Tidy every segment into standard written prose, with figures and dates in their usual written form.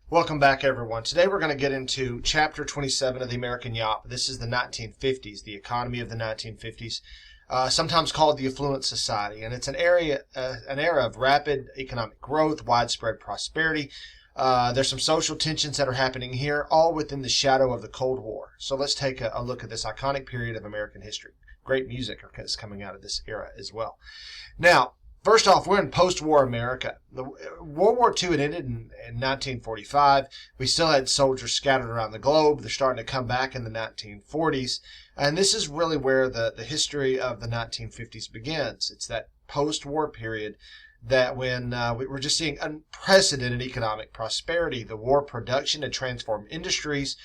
Welcome back, everyone. Today we're going to get into Chapter 27 of the American Yawp. This is the 1950s, the economy of the 1950s, sometimes called the affluent society. And it's an era of rapid economic growth, widespread prosperity. There's some social tensions that are happening here, all within the shadow of the Cold War. So let's take a look at this iconic period of American history. Great music is coming out of this era as well. Now, first off, we're in post-war America. World War II had ended in 1945. We still had soldiers scattered around the globe. They're starting to come back in the 1940s. And this is really where the history of the 1950s begins. It's that post-war period that when we're just seeing unprecedented economic prosperity. The war production had transformed industries.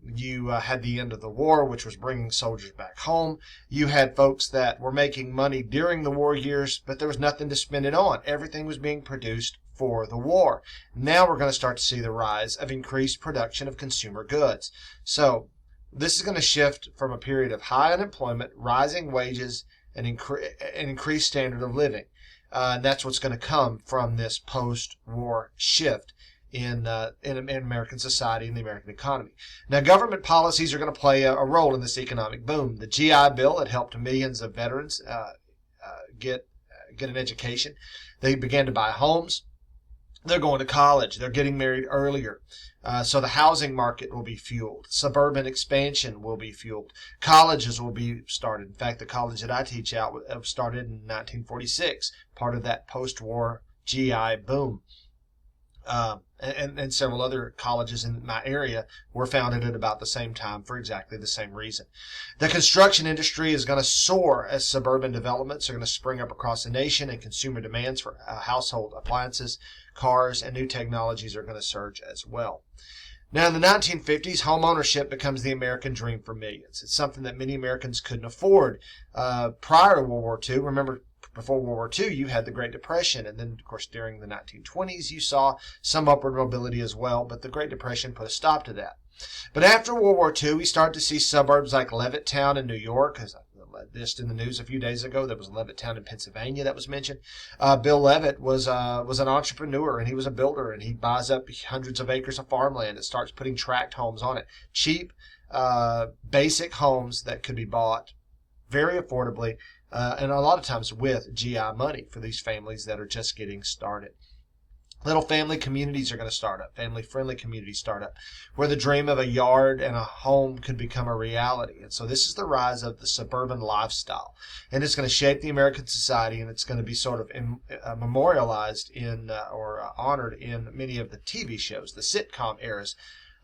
You had the end of the war, which was bringing soldiers back home. You had folks that were making money during the war years, but there was nothing to spend it on. Everything was being produced for the war. Now we're going to start to see the rise of increased production of consumer goods. So this is going to shift from a period of high unemployment, rising wages, and increased standard of living. And that's what's going to come from this post-war shift in American society and the American economy. Now, government policies are going to play a role in this economic boom. The GI Bill had helped millions of veterans get an education. They began to buy homes. They're going to college. They're getting married earlier. So the housing market will be fueled. Suburban expansion will be fueled. Colleges will be started. In fact, the college that I teach out started in 1946, part of that post-war GI boom. And several other colleges in my area were founded at about the same time for exactly the same reason. The construction industry is going to soar as suburban developments are going to spring up across the nation, and consumer demands for household appliances, cars, and new technologies are going to surge as well. Now, in the 1950s, home ownership becomes the American dream for millions. It's something that many Americans couldn't afford prior to World War II. Remember, before World War II, you had the Great Depression, and then, of course, during the 1920s, you saw some upward mobility as well, but the Great Depression put a stop to that. But after World War II, we start to see suburbs like Levittown in New York, as I listed in the news a few days ago. There was Levittown in Pennsylvania that was mentioned. Bill Levitt was an entrepreneur, and he was a builder, and he buys up hundreds of acres of farmland and starts putting tract homes on it. Cheap, basic homes that could be bought very affordably, and a lot of times with GI money for these families that are just getting started. Little family communities are going to start up, family-friendly communities start up, where the dream of a yard and a home could become a reality. And so this is the rise of the suburban lifestyle. And it's going to shape the American society, and it's going to be sort of memorialized in or honored in many of the TV shows, the sitcom eras.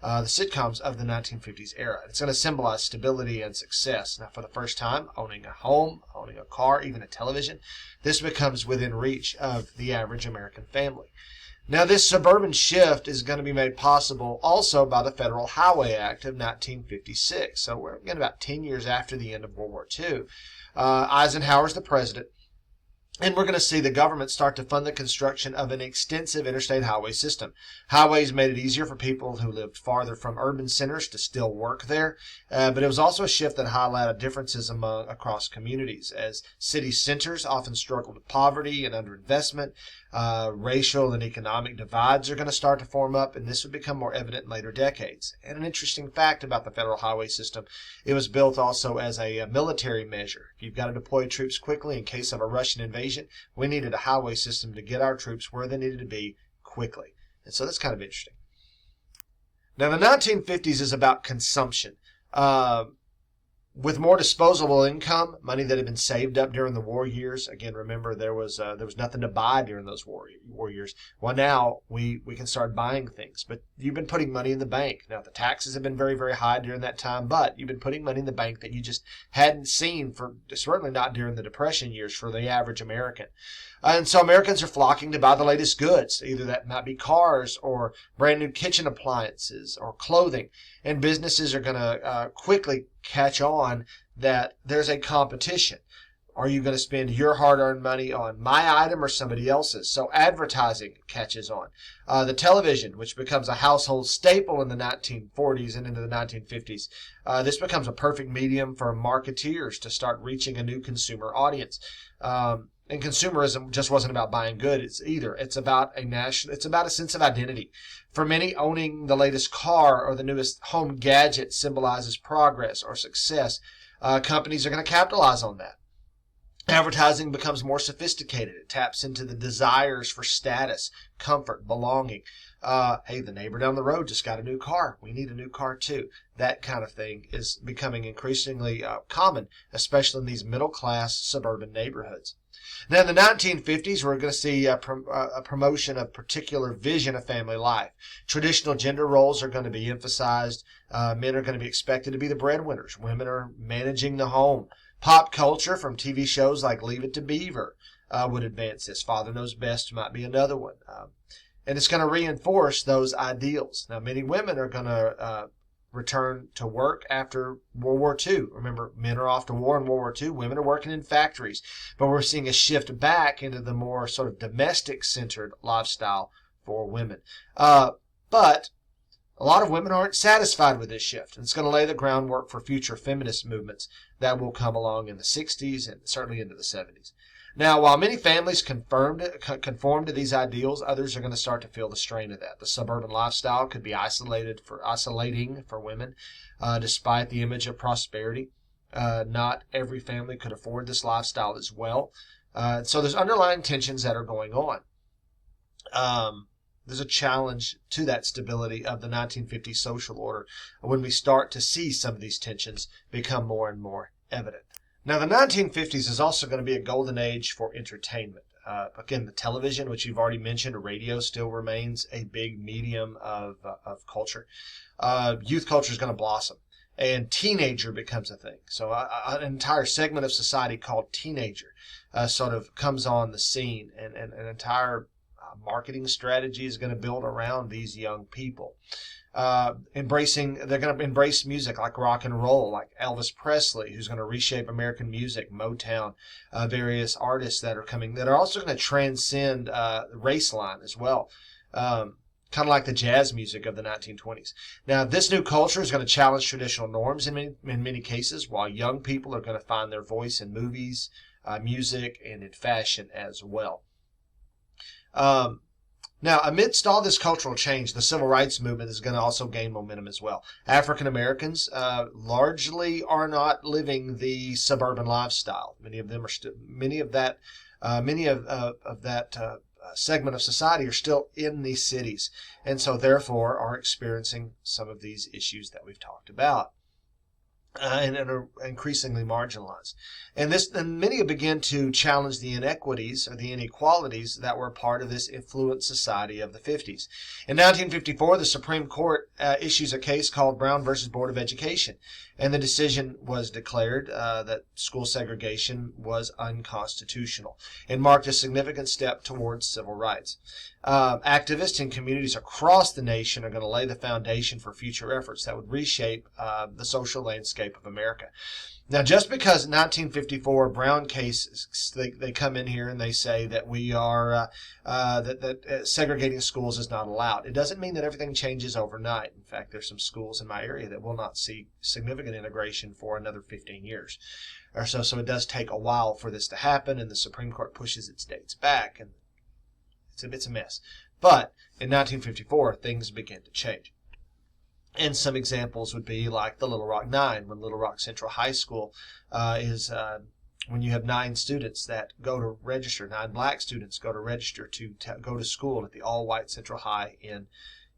The sitcoms of the 1950s era. It's going to symbolize stability and success. Now, for the first time, owning a home, owning a car, even a television, this becomes within reach of the average American family. Now, this suburban shift is going to be made possible also by the Federal Highway Act of 1956. So we're again about 10 years after the end of World War II. Eisenhower's the president. And we're going to see the government start to fund the construction of an extensive interstate highway system. Highways made it easier for people who lived farther from urban centers to still work there, but it was also a shift that highlighted differences across communities, as city centers often struggled with poverty and underinvestment. Racial and economic divides are going to start to form up, and this would become more evident in later decades. And an interesting fact about the federal highway system, it was built also as a military measure. If you've got to deploy troops quickly in case of a Russian invasion, we needed a highway system to get our troops where they needed to be quickly. And so that's kind of interesting. Now, the 1950s is about consumption. With more disposable income, money that had been saved up during the war years. Again, remember, there was nothing to buy during those war years. Well, now we can start buying things, but you've been putting money in the bank. Now, the taxes have been very, very high during that time, but you've been putting money in the bank that you just hadn't seen for, certainly not during the Depression years, for the average American. And so Americans are flocking to buy the latest goods. Either that might be cars or brand new kitchen appliances or clothing. And businesses are going to quickly catch on that there's a competition. Are you going to spend your hard-earned money on my item or somebody else's? So advertising catches on. The television, which becomes a household staple in the 1940s and into the 1950s, this becomes a perfect medium for marketeers to start reaching a new consumer audience. And consumerism just wasn't about buying goods either. It's about it's about a sense of identity. For many, owning the latest car or the newest home gadget symbolizes progress or success. Companies are going to capitalize on that. Advertising becomes more sophisticated. It taps into the desires for status, comfort, belonging. Hey, the neighbor down the road just got a new car. We need a new car too. That kind of thing is becoming increasingly common, especially in these middle-class suburban neighborhoods. Now, in the 1950s, we're going to see a promotion of particular vision of family life. Traditional gender roles are going to be emphasized. Men are going to be expected to be the breadwinners. Women are managing the home. Pop culture from TV shows like Leave It to Beaver would advance this. Father Knows Best might be another one. And it's going to reinforce those ideals. Now, many women are going to return to work after World War II. Remember, men are off to war in World War II. Women are working in factories. But we're seeing a shift back into the more sort of domestic-centered lifestyle for women. But a lot of women aren't satisfied with this shift, and it's going to lay the groundwork for future feminist movements that will come along in the 60s and certainly into the 70s. Now, while many families conform to these ideals, others are going to start to feel the strain of that. The suburban lifestyle could be isolating for women, despite the image of prosperity. Not every family could afford this lifestyle as well. So there's underlying tensions that are going on. There's a challenge to that stability of the 1950s social order when we start to see some of these tensions become more and more evident. Now, the 1950s is also going to be a golden age for entertainment. Again, the television, which you've already mentioned, radio still remains a big medium of culture. Youth culture is going to blossom, and teenager becomes a thing. So an entire segment of society called teenager sort of comes on the scene, and an entire marketing strategy is going to build around these young people. They're going to embrace music like rock and roll, like Elvis Presley, who's going to reshape American music, Motown, various artists that are coming that are also going to transcend the race line as well. Kind of like the jazz music of the 1920s. Now, this new culture is going to challenge traditional norms in many cases, while young people are going to find their voice in movies, music, and in fashion as well. Now, amidst all this cultural change, the civil rights movement is going to also gain momentum as well. African Americans largely are not living the suburban lifestyle. Many of that segment of society are still in these cities, and so therefore are experiencing some of these issues that we've talked about. And are increasingly marginalized. And many begin to challenge the inequities or the inequalities that were part of this affluent society of the 50s. In 1954, the Supreme Court issues a case called Brown versus Board of Education, and the decision was declared that school segregation was unconstitutional and marked a significant step towards civil rights. Activists in communities across the nation are going to lay the foundation for future efforts that would reshape the social landscape of America. Now, just because 1954 Brown cases, they come in here and they say that we are that segregating schools is not allowed. It doesn't mean that everything changes overnight. In fact, there's some schools in my area that will not see significant integration for another 15 years or so. So it does take a while for this to happen, and the Supreme Court pushes its dates back, and it's a mess. But in 1954, things began to change. And some examples would be like the Little Rock Nine, when Little Rock Central High School when you have 9 students that go to register, 9 black students go to register to go to school at the all-white Central High in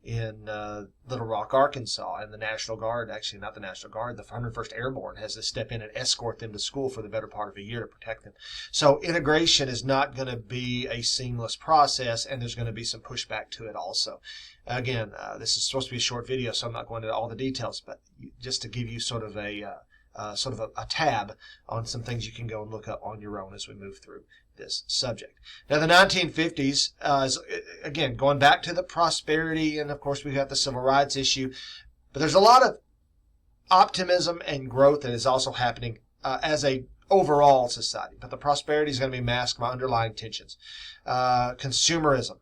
Little Rock, Arkansas, and the National Guard, actually not the National Guard, the 101st Airborne has to step in and escort them to school for the better part of a year to protect them. So integration is not going to be a seamless process, and there's going to be some pushback to it also. Again, this is supposed to be a short video, so I'm not going into all the details, but just to give you sort of a tab on some things you can go and look up on your own as we move through this subject. Now, the 1950s is, again, going back to the prosperity, and of course we've got the civil rights issue, but there's a lot of optimism and growth that is also happening as a overall society. But the prosperity is going to be masked by underlying tensions. Consumerism.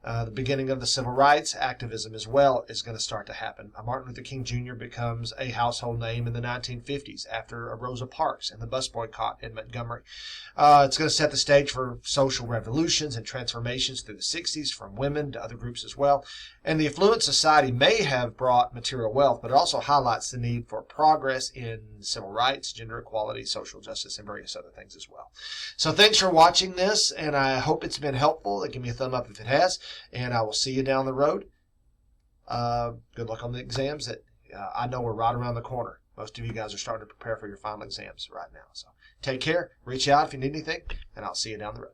The beginning of the civil rights activism as well is going to start to happen. Martin Luther King Jr. becomes a household name in the 1950s after Rosa Parks and the bus boycott in Montgomery. It's going to set the stage for social revolutions and transformations through the 60s from women to other groups as well. And the affluent society may have brought material wealth, but it also highlights the need for progress in civil rights, gender equality, social justice, and various other things as well. So thanks for watching this, and I hope it's been helpful. Give me a thumb up if it has. And I will see you down the road. Good luck on the exams that I know are right around the corner. Most of you guys are starting to prepare for your final exams right now. So take care. Reach out if you need anything, and I'll see you down the road.